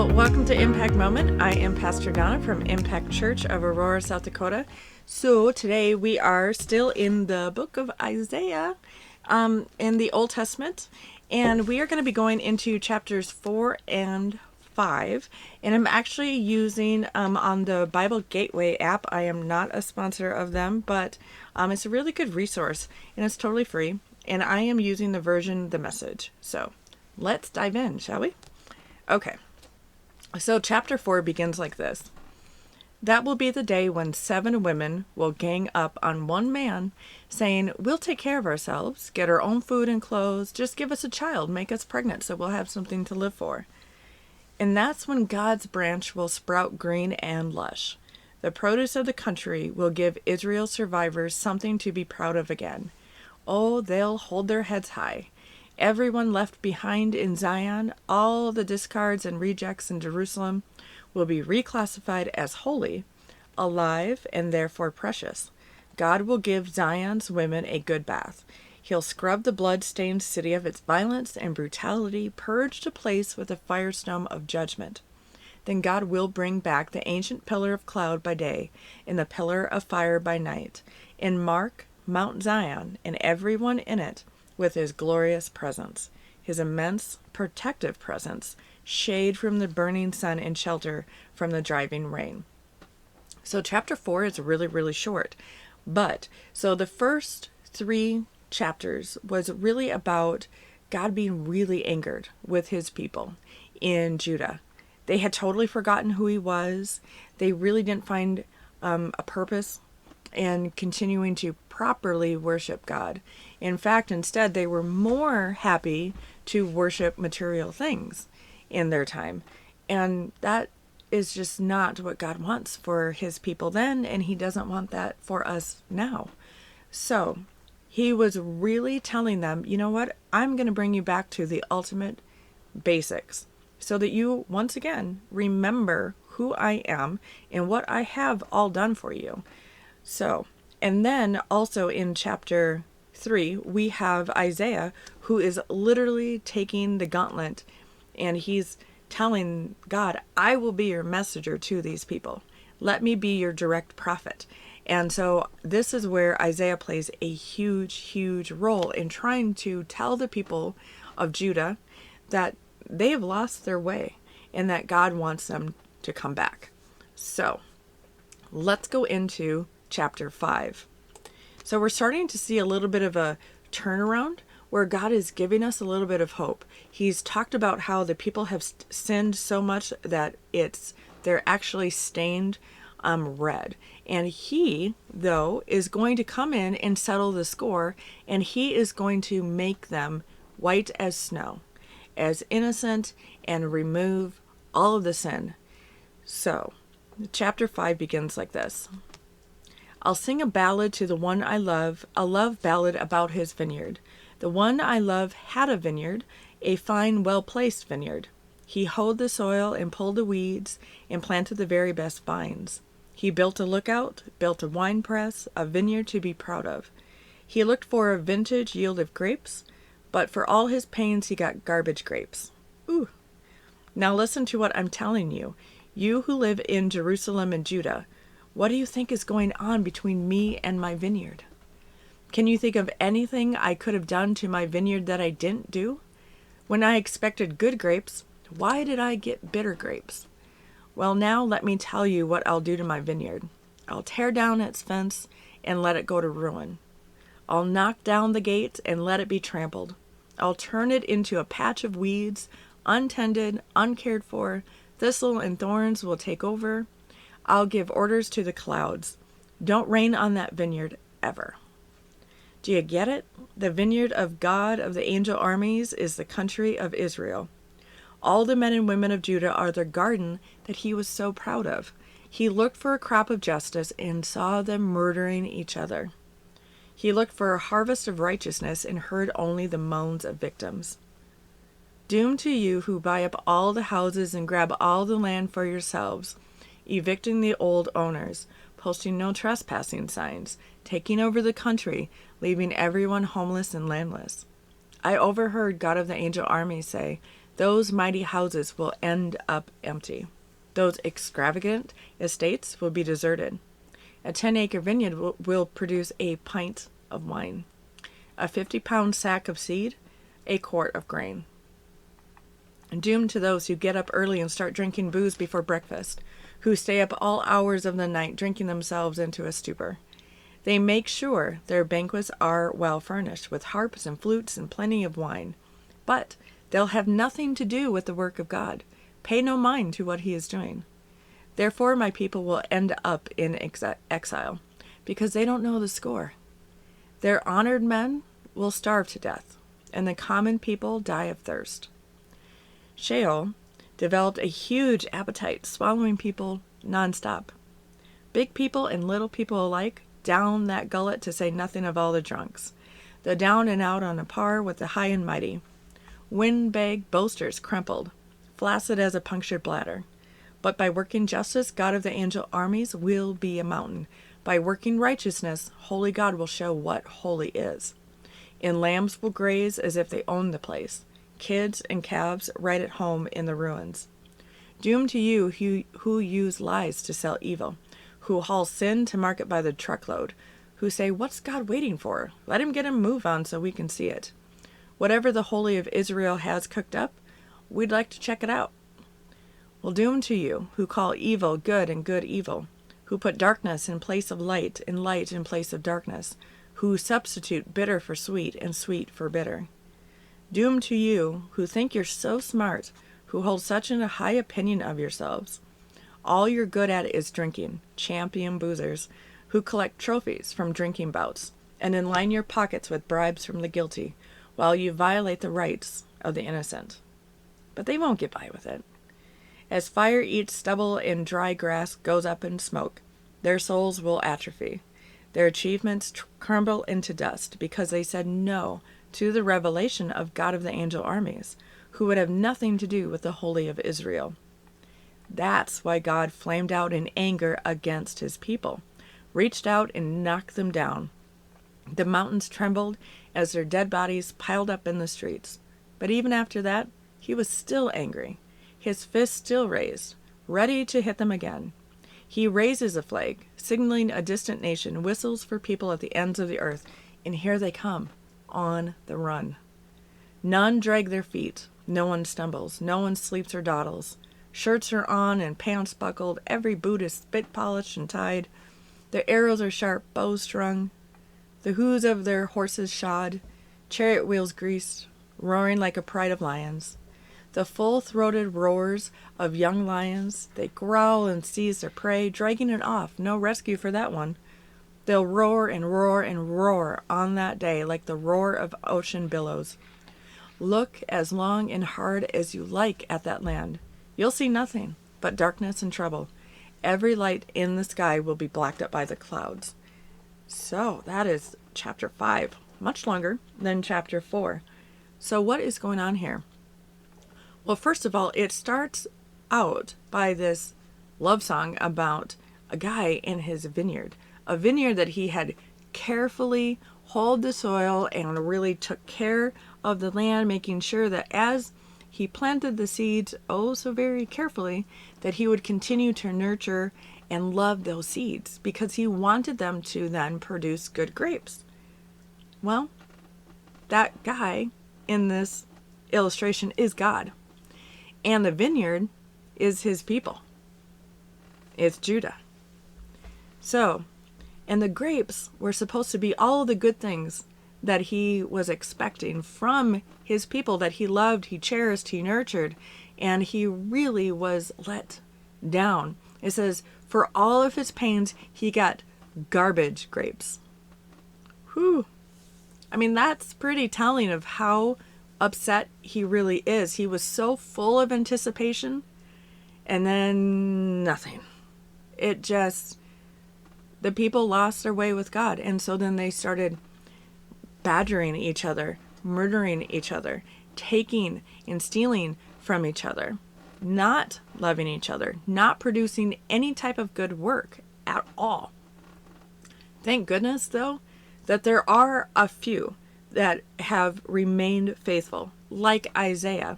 Well, welcome to Impact Moment. I am Pastor Donna from Impact Church of Aurora, South Dakota. So today we are still in the book of Isaiah in the Old Testament, and we are going to be going into chapters 4 and 5. And I'm actually using on the Bible Gateway app. I am not a sponsor of them, but it's a really good resource, and it's totally free. And I am using the version The Message. So let's dive in, shall we? Okay. So chapter 4 begins like this. That will be the day when 7 women will gang up on one man, saying, "We'll take care of ourselves, get our own food and clothes, just give us a child, make us pregnant so we'll have something to live for." And that's when God's branch will sprout green and lush. The produce of the country will give Israel's survivors something to be proud of again. Oh, they'll hold their heads high. Everyone left behind in Zion, all the discards and rejects in Jerusalem, will be reclassified as holy, alive, and therefore precious. God will give Zion's women a good bath. He'll scrub the blood-stained city of its violence and brutality, purge the place with a firestorm of judgment. Then God will bring back the ancient pillar of cloud by day and the pillar of fire by night, and mark Mount Zion and everyone in it with his glorious presence, his immense protective presence, shade from the burning sun and shelter from the driving rain. So chapter 4 is really, really short. So the first 3 chapters was really about God being really angered with his people in Judah. They had totally forgotten who he was. They really didn't find a purpose in continuing to properly worship God. In fact, instead, they were more happy to worship material things in their time. And that is just not what God wants for his people then, and he doesn't want that for us now. So he was really telling them, you know what? I'm going to bring you back to the ultimate basics so that you, once again, remember who I am and what I have all done for you. So, and then also in chapter 3, we have Isaiah, who is literally taking the gauntlet, and he's telling God, I will be your messenger to these people. Let me be your direct prophet. And so this is where Isaiah plays a huge, huge role in trying to tell the people of Judah that they have lost their way and that God wants them to come back. So let's go into chapter 5. So we're starting to see a little bit of a turnaround where God is giving us a little bit of hope. He's talked about how the people have sinned so much that they're actually stained red. And he, though, is going to come in and settle the score, and he is going to make them white as snow, as innocent, and remove all of the sin. So chapter 5 begins like this. I'll sing a ballad to the one I love, a love ballad about his vineyard. The one I love had a vineyard, a fine, well-placed vineyard. He hoed the soil and pulled the weeds and planted the very best vines. He built a lookout, built a wine press, a vineyard to be proud of. He looked for a vintage yield of grapes, but for all his pains he got garbage grapes. Ooh. Now listen to what I'm telling you. You who live in Jerusalem and Judah, what do you think is going on between me and my vineyard? Can you think of anything I could have done to my vineyard that I didn't do? When I expected good grapes, why did I get bitter grapes? Well, now let me tell you what I'll do to my vineyard. I'll tear down its fence and let it go to ruin. I'll knock down the gate and let it be trampled. I'll turn it into a patch of weeds, untended, uncared for. Thistle and thorns will take over. I'll give orders to the clouds. Don't rain on that vineyard ever. Do you get it? The vineyard of God of the angel armies is the country of Israel. All the men and women of Judah are the garden that he was so proud of. He looked for a crop of justice and saw them murdering each other. He looked for a harvest of righteousness and heard only the moans of victims. Doom to you who buy up all the houses and grab all the land for yourselves, evicting the old owners, posting no trespassing signs, taking over the country, leaving everyone homeless and landless. I overheard God of the angel army say, Those mighty houses will end up empty. Those extravagant estates will be deserted. A 10-acre vineyard will produce a pint of wine. A 50-pound sack of seed, a quart of grain. Doomed to those who get up early and start drinking booze before breakfast, who stay up all hours of the night drinking themselves into a stupor. They make sure their banquets are well furnished, with harps and flutes and plenty of wine. But they'll have nothing to do with the work of God. Pay no mind to what he is doing. Therefore my people will end up in exile, because they don't know the score. Their honored men will starve to death, and the common people die of thirst. Sheol developed a huge appetite, swallowing people nonstop. Big people and little people alike down that gullet, to say nothing of all the drunks. The down and out on a par with the high and mighty. Windbag boasters crumpled, flaccid as a punctured bladder. But by working justice, God of the angel armies will be a mountain. By working righteousness, holy God will show what holy is. And lambs will graze as if they owned the place. Kids and calves right at home in the ruins. Doomed to you who use lies to sell evil, who haul sin to market by the truckload, who say, what's God waiting for? Let him get a move on so we can see it. Whatever the Holy of Israel has cooked up, we'd like to check it out. Well, doomed to you who call evil good and good evil, who put darkness in place of light and light in place of darkness, who substitute bitter for sweet and sweet for bitter. Doomed to you who think you're so smart, who hold such a high opinion of yourselves. All you're good at is drinking, champion boozers, who collect trophies from drinking bouts, and then line your pockets with bribes from the guilty, while you violate the rights of the innocent. But they won't get by with it. As fire eats stubble and dry grass goes up in smoke, their souls will atrophy. Their achievements crumble into dust, because they said no to the revelation of God of the angel armies, who would have nothing to do with the Holy of Israel. That's why God flamed out in anger against his people, reached out and knocked them down. The mountains trembled as their dead bodies piled up in the streets. But even after that, he was still angry, his fist still raised, ready to hit them again. He raises a flag, signaling a distant nation, whistles for people at the ends of the earth, and here they come, on the run. None drag their feet, no one stumbles, no one sleeps or dawdles. Shirts are on and pants buckled, every boot is spit polished and tied. Their arrows are sharp, bows strung, the hoofs of their horses shod, chariot wheels greased, roaring like a pride of lions. The full-throated roars of young lions, they growl and seize their prey, dragging it off, no rescue for that one. They'll roar and roar and roar on that day like the roar of ocean billows. Look as long and hard as you like at that land. You'll see nothing but darkness and trouble. Every light in the sky will be blacked up by the clouds. So that is chapter 5, much longer than chapter 4. So what is going on here? Well, first of all, it starts out by this love song about a guy in his vineyard. A vineyard that he had carefully hauled the soil and really took care of the land, making sure that as he planted the seeds oh so very carefully, that he would continue to nurture and love those seeds, because he wanted them to then produce good grapes. Well, that guy in this illustration is God. And the vineyard is his people. It's Judah. So, and the grapes were supposed to be all the good things that he was expecting from his people that he loved, he cherished, he nurtured, and he really was let down. It says, for all of his pains, he got garbage grapes. Whew. I mean, that's pretty telling of how upset he really is. He was so full of anticipation, and then nothing. It just, the people lost their way with God, and so then they started badgering each other, murdering each other, taking and stealing from each other, not loving each other, not producing any type of good work at all. Thank goodness, though, that there are a few that have remained faithful, like Isaiah.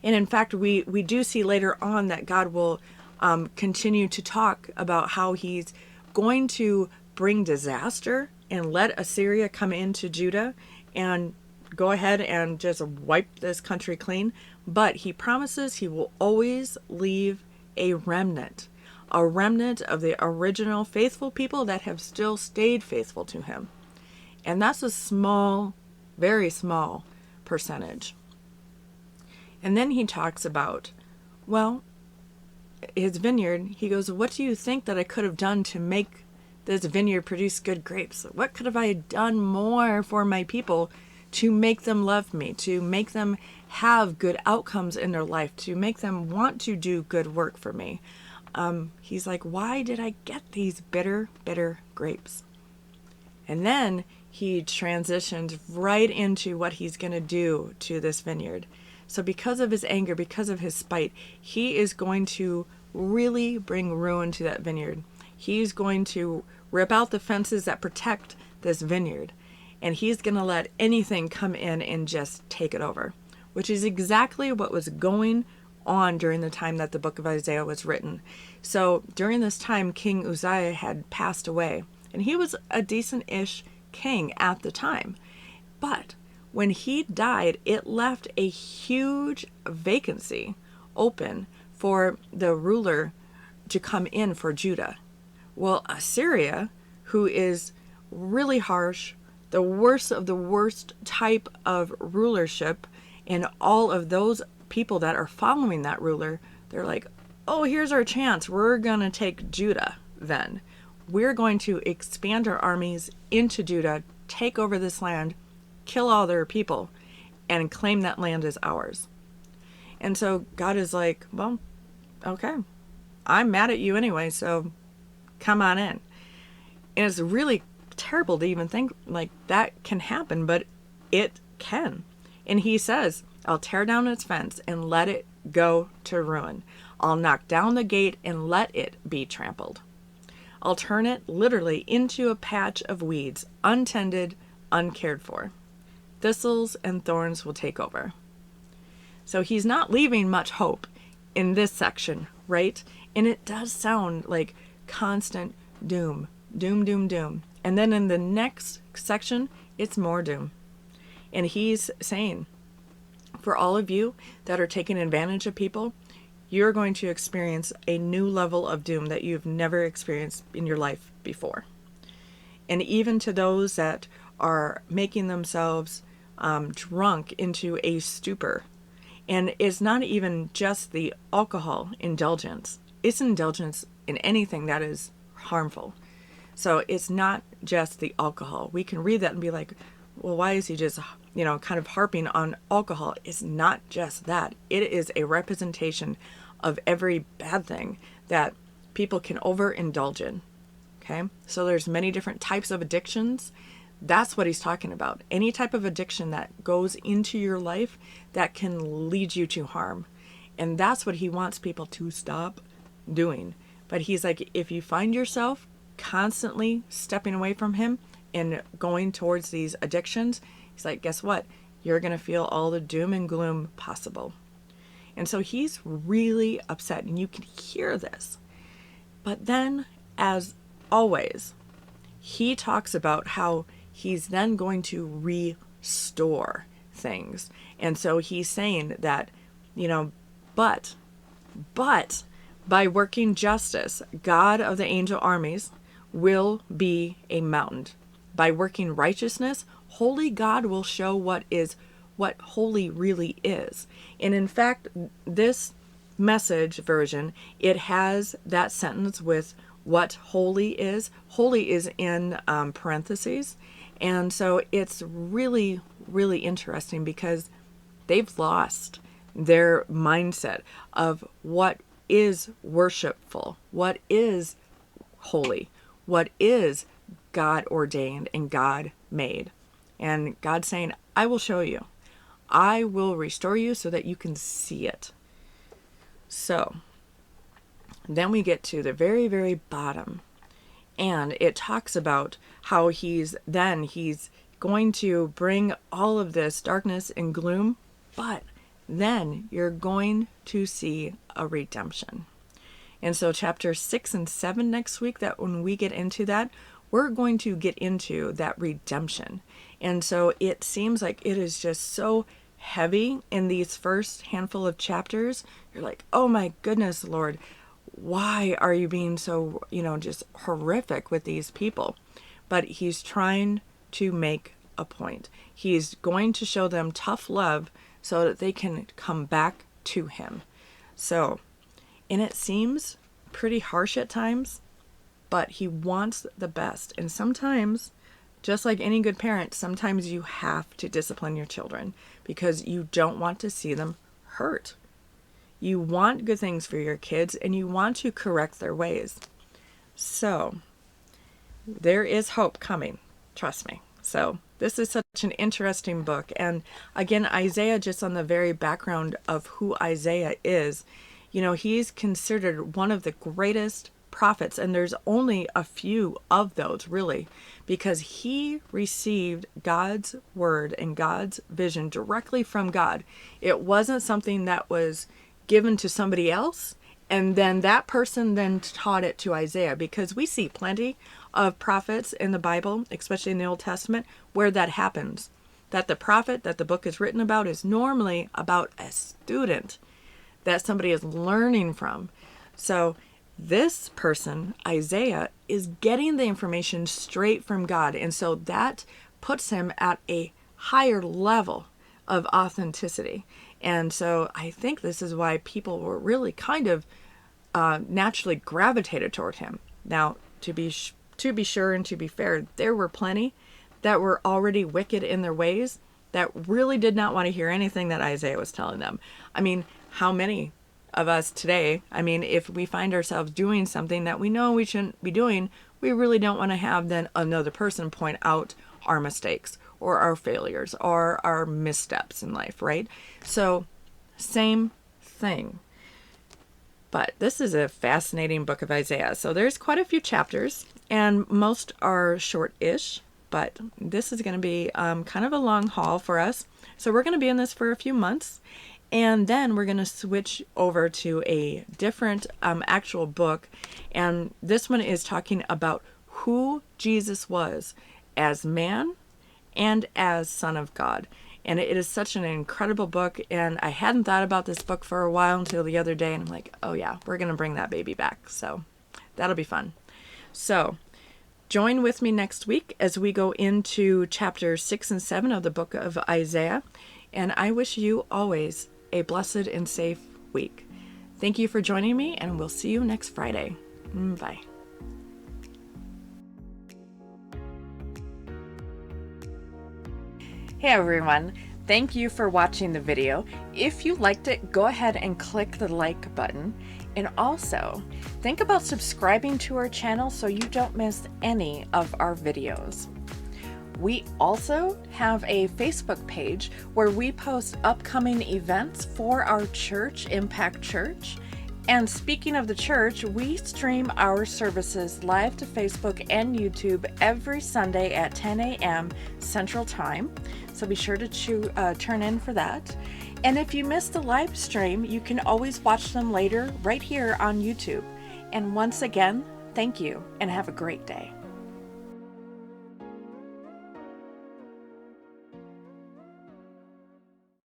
And in fact, we do see later on that God will continue to talk about how he's going to bring disaster and let Assyria come into Judah and go ahead and just wipe this country clean. But he promises he will always leave a remnant of the original faithful people that have still stayed faithful to him. And that's a small, very small percentage. And then he talks about, well, his vineyard. He goes, what do you think that I could have done to make this vineyard produce good grapes? What could have I done more for my people to make them love me, to make them have good outcomes in their life, to make them want to do good work for me? He's like, why did I get these bitter, bitter grapes? And then he transitioned right into what he's going to do to this vineyard. So because of his anger, because of his spite, he is going to really bring ruin to that vineyard. He's going to rip out the fences that protect this vineyard. And he's going to let anything come in and just take it over, which is exactly what was going on during the time that the book of Isaiah was written. So during this time, King Uzziah had passed away, and he was a decent-ish king at the time. But when he died, it left a huge vacancy open for the ruler to come in for Judah. Well, Assyria, who is really harsh, the worst of the worst type of rulership, and all of those people that are following that ruler, they're like, oh, here's our chance. We're going to take Judah then. We're going to expand our armies into Judah, take over this land, kill all their people, and claim that land as ours. And so God is like, well, okay, I'm mad at you anyway, so come on in. And it's really terrible to even think like that can happen, but it can. And he says, I'll tear down its fence and let it go to ruin. I'll knock down the gate and let it be trampled. I'll turn it literally into a patch of weeds, untended, uncared for. Thistles and thorns will take over. So he's not leaving much hope in this section, right? And it does sound like constant doom, doom, doom, doom. And then in the next section, it's more doom. And he's saying, for all of you that are taking advantage of people, you're going to experience a new level of doom that you've never experienced in your life before. And even to those that are making themselves drunk into a stupor. And it's not even just the alcohol indulgence. It's indulgence in anything that is harmful. So it's not just the alcohol. We can read that and be like, well, why is he just, kind of harping on alcohol? It's not just that. It is a representation of every bad thing that people can overindulge in. Okay? So there's many different types of addictions. That's what he's talking about. Any type of addiction that goes into your life that can lead you to harm. And that's what he wants people to stop doing. But he's like, if you find yourself constantly stepping away from him and going towards these addictions, he's like, guess what? You're going to feel all the doom and gloom possible. And so he's really upset, and you can hear this. But then, as always, he talks about how he's then going to restore things. And so he's saying that, but by working justice, God of the angel armies will be a mountain. By working righteousness, holy God will show what holy really is. And in fact, this Message version, it has that sentence with what holy is. Holy is in parentheses. And so it's really, really interesting because they've lost their mindset of what is worshipful, what is holy, what is God ordained and God made. And God's saying, I will show you. I will restore you so that you can see it. So then we get to the very, very bottom. And it talks about how he's going to bring all of this darkness and gloom, but then you're going to see a redemption. And so chapter 6 and 7 next week, that when we get into that, we're going to get into that redemption. And so it seems like it is just so heavy in these first handful of chapters. You're like, oh my goodness, Lord, why are you being so, just horrific with these people? But he's trying to make a point. He's going to show them tough love so that they can come back to him. So, and it seems pretty harsh at times, but he wants the best. And sometimes, just like any good parent, sometimes you have to discipline your children because you don't want to see them hurt. You want good things for your kids and you want to correct their ways. So, there is hope coming. Trust me. So, this is such an interesting book. And again, Isaiah, just on the very background of who Isaiah is, he's considered one of the greatest prophets, and there's only a few of those really, because he received God's word and God's vision directly from God. It wasn't something that was given to somebody else and then that person then taught it to Isaiah, because we see plenty of prophets in the Bible, especially in the Old Testament, where that happens. That the prophet that the book is written about is normally about a student that somebody is learning from. So this person, Isaiah, is getting the information straight from God. And so that puts him at a higher level of authenticity. And so I think this is why people were really kind of naturally gravitated toward him. Now, to be sure and to be fair, there were plenty that were already wicked in their ways that really did not want to hear anything that Isaiah was telling them. I mean, how many of us today, if we find ourselves doing something that we know we shouldn't be doing, we really don't want to have then another person point out our mistakes or our failures or our missteps in life, right? So, same thing. But this is a fascinating book of Isaiah. So there's quite a few chapters, and most are short-ish, but this is going to be kind of a long haul for us. So we're going to be in this for a few months, and then we're going to switch over to a different actual book. And this one is talking about who Jesus was as man and as Son of God. And it is such an incredible book. And I hadn't thought about this book for a while until the other day. And I'm like, oh yeah, we're going to bring that baby back. So that'll be fun. So join with me next week as we go into chapters 6 and 7 of the book of Isaiah. And I wish you always a blessed and safe week. Thank you for joining me, and we'll see you next Friday. Bye. Hey everyone, thank you for watching the video. If you liked it, go ahead and click the like button. And also, think about subscribing to our channel so you don't miss any of our videos. We also have a Facebook page where we post upcoming events for our church, Impact Church. And speaking of the church, we stream our services live to Facebook and YouTube every Sunday at 10 a.m. Central Time. So be sure to turn in for that. And if you missed the live stream, you can always watch them later right here on YouTube. And once again, thank you and have a great day.